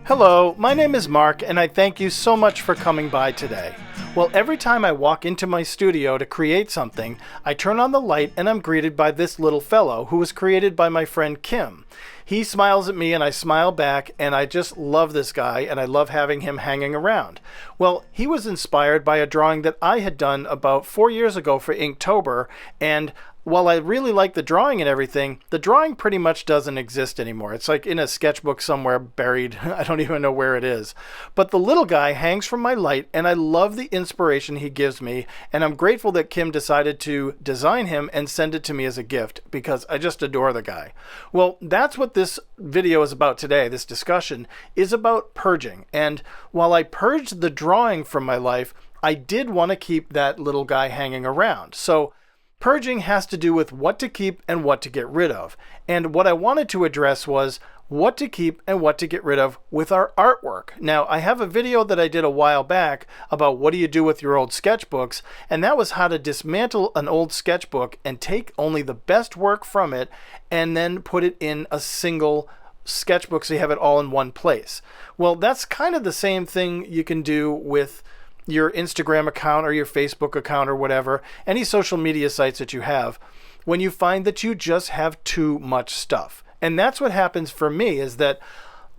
Hello, my name is Mark, and I thank you so much for coming by today. Well, every time I walk into my studio to create something, I turn on the light and I'm greeted by this little fellow who was created by my friend Kim. He smiles at me and I smile back, and I just love this guy and I love having him hanging around. Well, he was inspired by a drawing that I had done about 4 years ago for Inktober, and while I really like the drawing and everything, the drawing pretty much doesn't exist anymore. It's like in a sketchbook somewhere buried. I don't even know where it is. But the little guy hangs from my light, and I love the inspiration he gives me, and I'm grateful that Kim decided to design him and send it to me as a gift because I just adore the guy. Well, that's what this video is about today. This discussion is about purging. And while I purged the drawing from my life, I did want to keep that little guy hanging around. So purging has to do with what to keep and what to get rid of. And what I wanted to address was what to keep and what to get rid of with our artwork. Now, I have a video that I did a while back about what do you do with your old sketchbooks, and that was how to dismantle an old sketchbook and take only the best work from it and then put it in a single sketchbook so you have it all in one place. Well, that's kind of the same thing you can do with your Instagram account or your Facebook account or whatever, any social media sites that you have, when you find that you just have too much stuff. And that's what happens for me, is that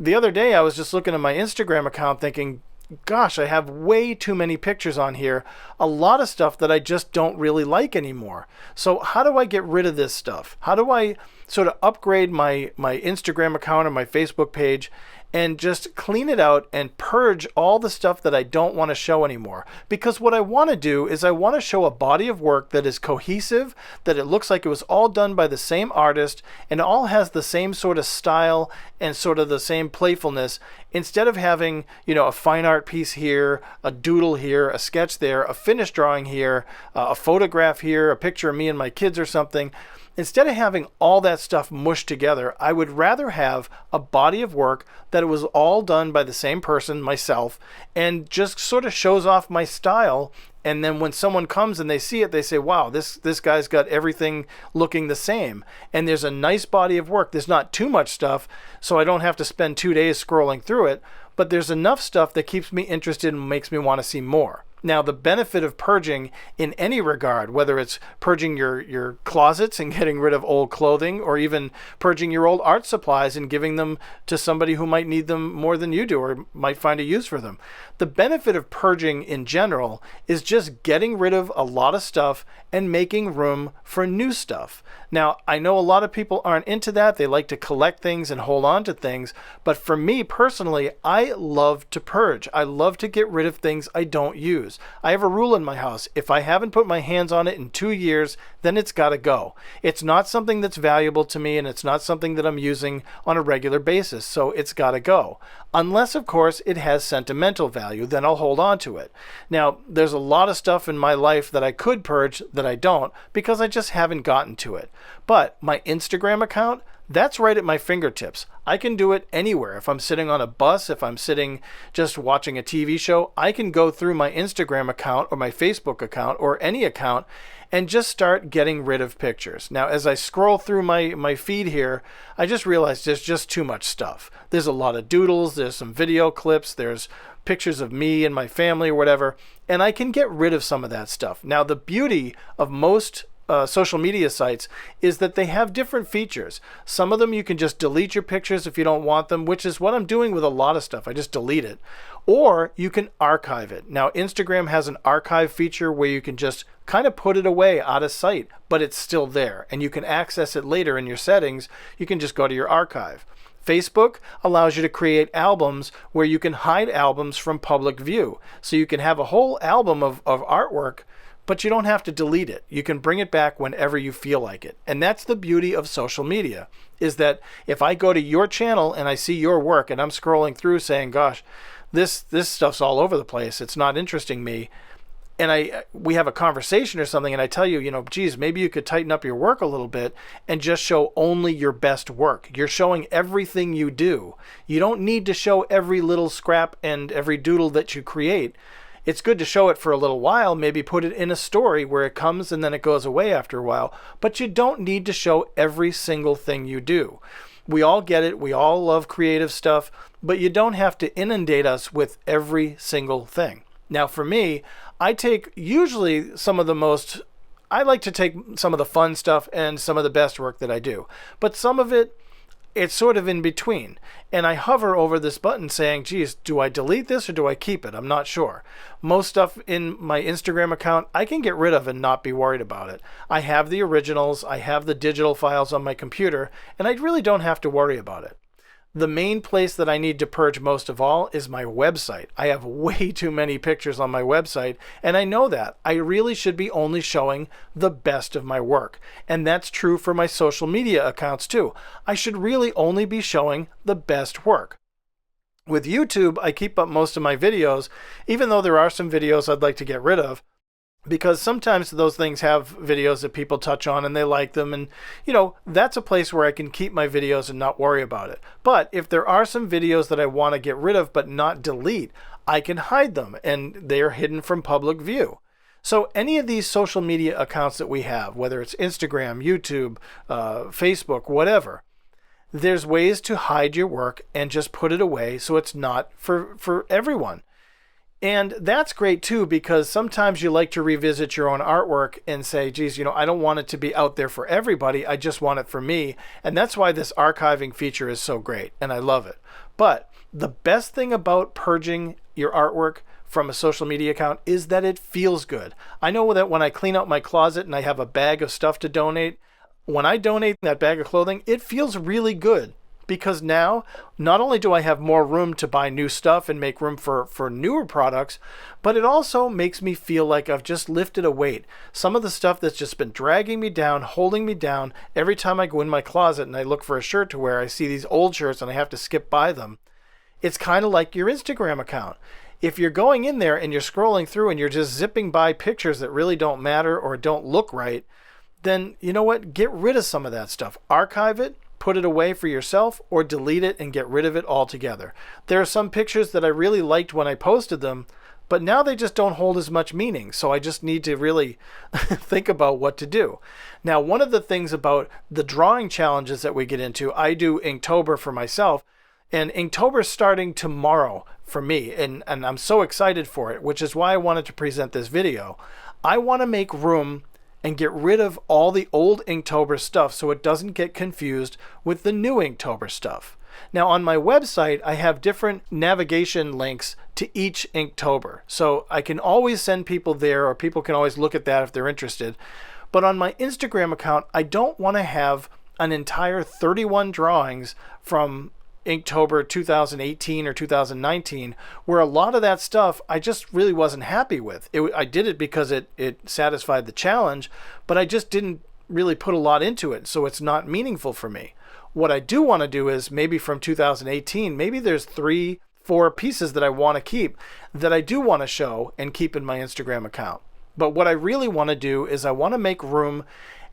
the other day I was just looking at my Instagram account thinking, gosh, I have way too many pictures on here, a lot of stuff that I just don't really like anymore. So how do I get rid of this stuff? How do I sort of upgrade my Instagram account or my Facebook page and just clean it out and purge all the stuff that I don't want to show anymore? Because what I want to do is I want to show a body of work that is cohesive, that it looks like it was all done by the same artist and all has the same sort of style and sort of the same playfulness, instead of having, a fine art piece here, a doodle here, a sketch there, a finished drawing here, a photograph here, a picture of me and my kids or something. Instead of having all that stuff mushed together, I would rather have a body of work that it was all done by the same person, myself, and just sort of shows off my style. And then when someone comes and they see it, they say, wow, this guy's got everything looking the same. And there's a nice body of work. There's not too much stuff, so I don't have to spend 2 days scrolling through it. But there's enough stuff that keeps me interested and makes me want to see more. Now, the benefit of purging in any regard, whether it's purging your closets and getting rid of old clothing, or even purging your old art supplies and giving them to somebody who might need them more than you do or might find a use for them. The benefit of purging in general is just getting rid of a lot of stuff and making room for new stuff. Now, I know a lot of people aren't into that. They like to collect things and hold on to things. But for me personally, I love to purge. I love to get rid of things I don't use. I have a rule in my house. If I haven't put my hands on it in 2 years, then it's got to go. It's not something that's valuable to me, and it's not something that I'm using on a regular basis. So it's got to go. Unless, of course, it has sentimental value, then I'll hold on to it. Now, there's a lot of stuff in my life that I could purge that I don't because I just haven't gotten to it. But my Instagram account, that's right at my fingertips. I can do it anywhere. If I'm sitting on a bus, if I'm sitting just watching a TV show, I can go through my Instagram account or my Facebook account or any account and just start getting rid of pictures. Now, as I scroll through my feed here, I just realized there's just too much stuff. There's a lot of doodles, there's some video clips, there's pictures of me and my family or whatever, and I can get rid of some of that stuff. Now, the beauty of most social media sites is that they have different features. Some of them you can just delete your pictures if you don't want them, which is what I'm doing with a lot of stuff. I just delete it. Or you can archive it. Now, Instagram has an archive feature where you can just kind of put it away out of sight, but it's still there and you can access it later in your settings. You can just go to your archive. Facebook allows you to create albums where you can hide albums from public view. So you can have a whole album of artwork, but you don't have to delete it. You can bring it back whenever you feel like it. And that's the beauty of social media, is that if I go to your channel and I see your work and I'm scrolling through saying, gosh, this stuff's all over the place, it's not interesting me, and we have a conversation or something and I tell you, geez, maybe you could tighten up your work a little bit and just show only your best work. You're showing everything you do. You don't need to show every little scrap and every doodle that you create. It's good to show it for a little while, maybe put it in a story where it comes and then it goes away after a while, but you don't need to show every single thing you do. We all get it. We all love creative stuff, but you don't have to inundate us with every single thing. Now, for me, I like to take some of the fun stuff and some of the best work that I do, but some of it's sort of in between. And I hover over this button saying, geez, do I delete this or do I keep it? I'm not sure. Most stuff in my Instagram account, I can get rid of and not be worried about it. I have the originals, I have the digital files on my computer, and I really don't have to worry about it. The main place that I need to purge most of all is my website. I have way too many pictures on my website, and I know that. I really should be only showing the best of my work. And that's true for my social media accounts too. I should really only be showing the best work. With YouTube, I keep up most of my videos, even though there are some videos I'd like to get rid of, because sometimes those things have videos that people touch on and they like them, and that's a place where I can keep my videos and not worry about it. But if there are some videos that I want to get rid of but not delete, I can hide them and they're hidden from public view. So any of these social media accounts that we have, whether it's Instagram, YouTube, Facebook, whatever, there's ways to hide your work and just put it away so it's not for everyone. And that's great too, because sometimes you like to revisit your own artwork and say, geez, I don't want it to be out there for everybody. I just want it for me. And that's why this archiving feature is so great. And I love it. But the best thing about purging your artwork from a social media account is that it feels good. I know that when I clean out my closet and I have a bag of stuff to donate, when I donate that bag of clothing, it feels really good. Because now, not only do I have more room to buy new stuff and make room for newer products, but it also makes me feel like I've just lifted a weight. Some of the stuff that's just been dragging me down, holding me down, every time I go in my closet and I look for a shirt to wear, I see these old shirts and I have to skip by them. It's kind of like your Instagram account. If you're going in there and you're scrolling through and you're just zipping by pictures that really don't matter or don't look right, then you know what? Get rid of some of that stuff. Archive it. Put it away for yourself, or delete it and get rid of it altogether. There are some pictures that I really liked when I posted them, but now they just don't hold as much meaning. So I just need to really think about what to do. Now, one of the things about the drawing challenges that we get into, I do Inktober for myself, and Inktober's starting tomorrow for me, and I'm so excited for it, which is why I wanted to present this video. I want to make room and get rid of all the old Inktober stuff so it doesn't get confused with the new Inktober stuff. Now on my website, I have different navigation links to each Inktober. So I can always send people there, or people can always look at that if they're interested. But on my Instagram account, I don't want to have an entire 31 drawings from Inktober 2018 or 2019, where a lot of that stuff I just really wasn't happy with. I did it because it satisfied the challenge, but I just didn't really put a lot into it, so it's not meaningful for me. What I do want to do is maybe from 2018, maybe there's 3-4 pieces that I want to keep that I do want to show and keep in my Instagram account. But what I really want to do is I want to make room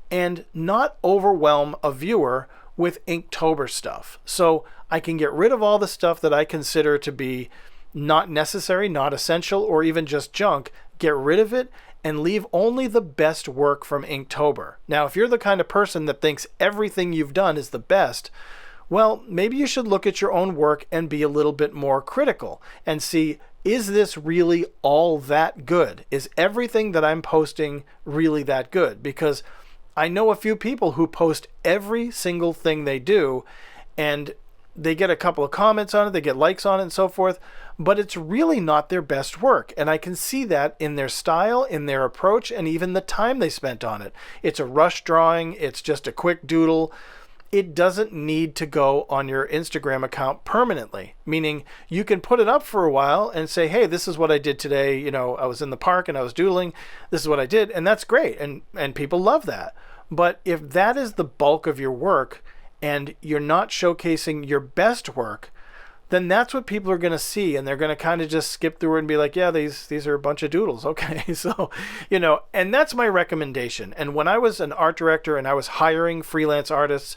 and not overwhelm a viewer with Inktober stuff. So I can get rid of all the stuff that I consider to be not necessary, not essential, or even just junk, get rid of it, and leave only the best work from Inktober. Now, if you're the kind of person that thinks everything you've done is the best, well, maybe you should look at your own work and be a little bit more critical and see, is this really all that good? Is everything that I'm posting really that good? Because I know a few people who post every single thing they do, and they get a couple of comments on it, they get likes on it and so forth, but it's really not their best work. And I can see that in their style, in their approach, and even the time they spent on it. It's a rush drawing, it's just a quick doodle. It doesn't need to go on your Instagram account permanently, meaning you can put it up for a while and say, hey, this is what I did today. I was in the park and I was doodling. This is what I did. And that's great. And people love that. But if that is the bulk of your work and you're not showcasing your best work, then that's what people are going to see. And they're going to kind of just skip through it and be like, yeah, these are a bunch of doodles. Okay. So, and that's my recommendation. And when I was an art director and I was hiring freelance artists,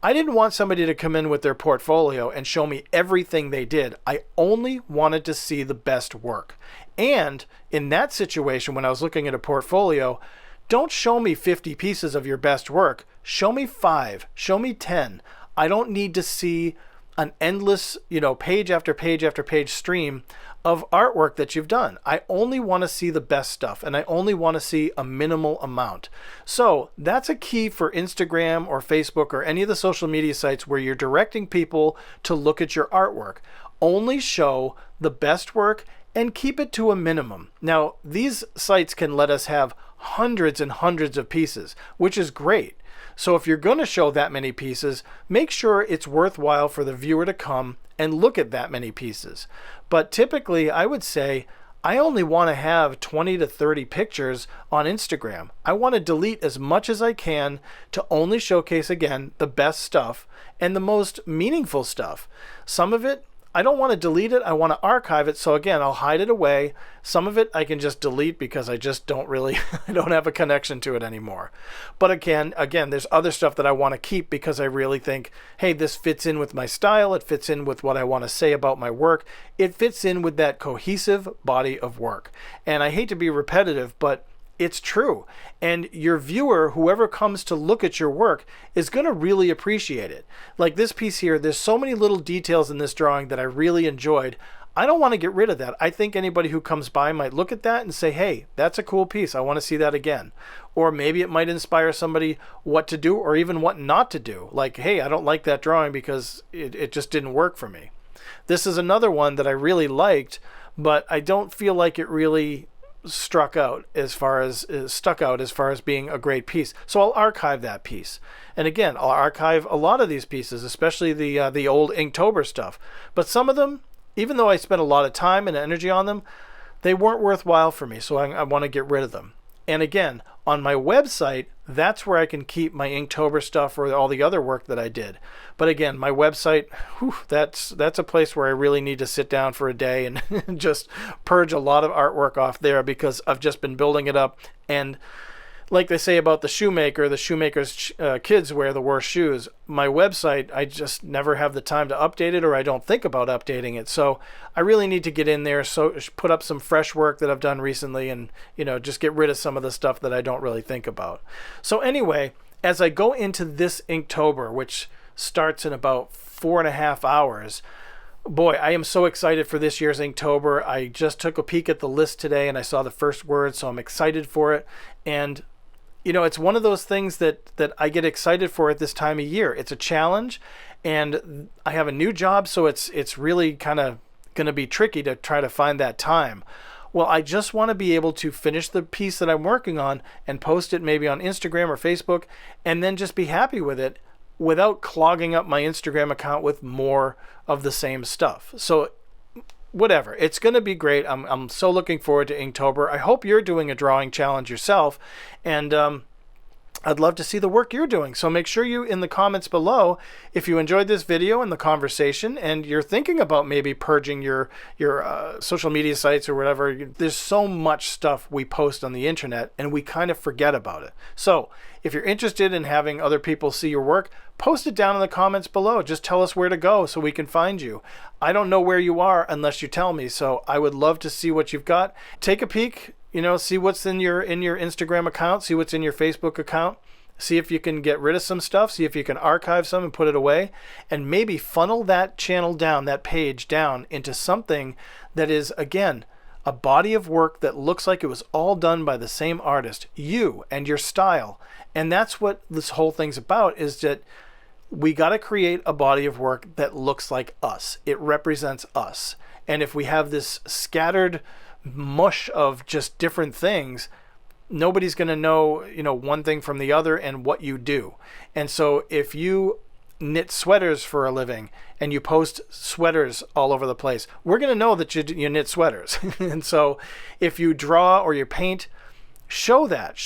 I didn't want somebody to come in with their portfolio and show me everything they did. I only wanted to see the best work. And in that situation, when I was looking at a portfolio, don't show me 50 pieces of your best work. Show me 5. Show me 10. I don't need to see an endless, page after page after page stream of artwork that you've done. I only want to see the best stuff, and I only want to see a minimal amount. So that's a key for Instagram or Facebook or any of the social media sites where you're directing people to look at your artwork. Only show the best work and keep it to a minimum. Now, these sites can let us have hundreds and hundreds of pieces, which is great. So if you're going to show that many pieces, make sure it's worthwhile for the viewer to come and look at that many pieces. But typically, I would say I only want to have 20 to 30 pictures on Instagram. I want to delete as much as I can to only showcase, again, the best stuff and the most meaningful stuff. Some of it, I don't want to delete it. I want to archive it. So again, I'll hide it away. Some of it I can just delete because I just don't really, I don't have a connection to it anymore. But again, there's other stuff that I want to keep because I really think, hey, this fits in with my style. It fits in with what I want to say about my work. It fits in with that cohesive body of work. And I hate to be repetitive, but it's true. And your viewer, whoever comes to look at your work, is going to really appreciate it. Like this piece here, there's so many little details in this drawing that I really enjoyed. I don't want to get rid of that. I think anybody who comes by might look at that and say, hey, that's a cool piece. I want to see that again. Or maybe it might inspire somebody what to do or even what not to do. Like, hey, I don't like that drawing because it just didn't work for me. This is another one that I really liked, but I don't feel like it really stuck out as far as being a great piece. So I'll archive that piece. And again, I'll archive a lot of these pieces, especially the old Inktober stuff. But some of them, even though I spent a lot of time and energy on them, they weren't worthwhile for me. So I want to get rid of them. And again, on my website, that's where I can keep my Inktober stuff or all the other work that I did. But again, my website, that's a place where I really need to sit down for a day and just purge a lot of artwork off there because I've just been building it up. And like they say about the shoemaker's kids wear the worst shoes. My website, I just never have the time to update it, or I don't think about updating it. So I really need to get in there, so put up some fresh work that I've done recently and, just get rid of some of the stuff that I don't really think about. So anyway, as I go into this Inktober, which starts in about 4.5 hours, boy, I am so excited for this year's Inktober. I just took a peek at the list today and I saw the first word, so I'm excited for it. And it's one of those things that I get excited for at this time of year. It's a challenge, and I have a new job, so it's really kind of going to be tricky to try to find that time. Well, I just want to be able to finish the piece that I'm working on and post it maybe on Instagram or Facebook, and then just be happy with it without clogging up my Instagram account with more of the same stuff. So whatever, it's going to be great. I'm so looking forward to Inktober. I hope you're doing a drawing challenge yourself, and I'd love to see the work you're doing. So make sure you in the comments below, if you enjoyed this video and the conversation and you're thinking about maybe purging your social media sites or whatever. There's so much stuff we post on the internet and we kind of forget about it. So if you're interested in having other people see your work, post it down in the comments below. Just tell us where to go so we can find you. I don't know where you are unless you tell me, so I would love to see what you've got. Take a peek, see what's in your Instagram account, see what's in your Facebook account, see if you can get rid of some stuff, see if you can archive some and put it away, and maybe funnel that channel down, that page down into something that is, again, a body of work that looks like it was all done by the same artist, you and your style. And that's what this whole thing's about, is that we got to create a body of work that looks like us. It represents us. And if we have this scattered mush of just different things, nobody's going to know, one thing from the other and what you do. And so if you knit sweaters for a living and you post sweaters all over the place, we're going to know that you knit sweaters. And so if you draw or you paint, show that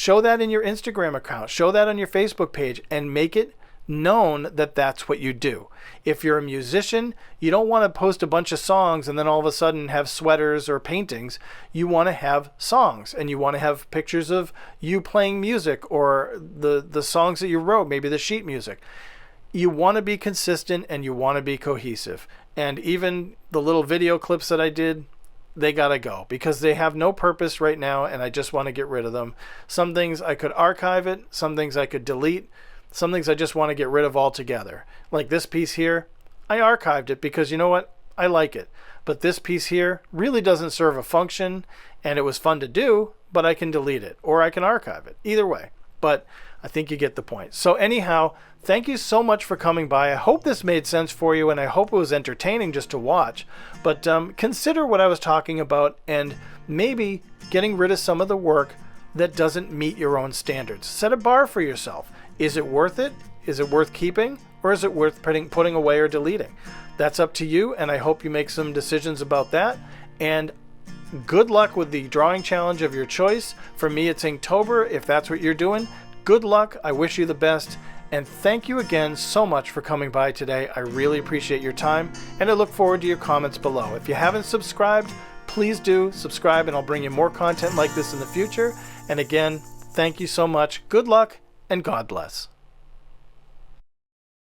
in your Instagram account, show that on your Facebook page, and make it known that that's what you do. If you're a musician, you don't want to post a bunch of songs and then all of a sudden have sweaters or paintings. You want to have songs, and you want to have pictures of you playing music or the songs that you wrote, maybe the sheet music. You want to be consistent and you want to be cohesive. And even the little video clips that I did, they gotta go because they have no purpose right now, and I just want to get rid of them. Some things I could archive it, some things I could delete. Some things I just want to get rid of altogether. Like this piece here, I archived it because you know what? I like it. But this piece here really doesn't serve a function, and it was fun to do, but I can delete it or I can archive it. Either way. But I think you get the point. So anyhow, thank you so much for coming by. I hope this made sense for you, and I hope it was entertaining just to watch. But consider what I was talking about and maybe getting rid of some of the work that doesn't meet your own standards. Set a bar for yourself. Is it worth it? Is it worth keeping? Or is it worth putting away or deleting? That's up to you, and I hope you make some decisions about that. And good luck with the drawing challenge of your choice. For me, it's Inktober. If that's what you're doing, good luck. I wish you the best. And thank you again so much for coming by today. I really appreciate your time, and I look forward to your comments below. If you haven't subscribed, please do subscribe, and I'll bring you more content like this in the future. And again, thank you so much. Good luck, and God bless.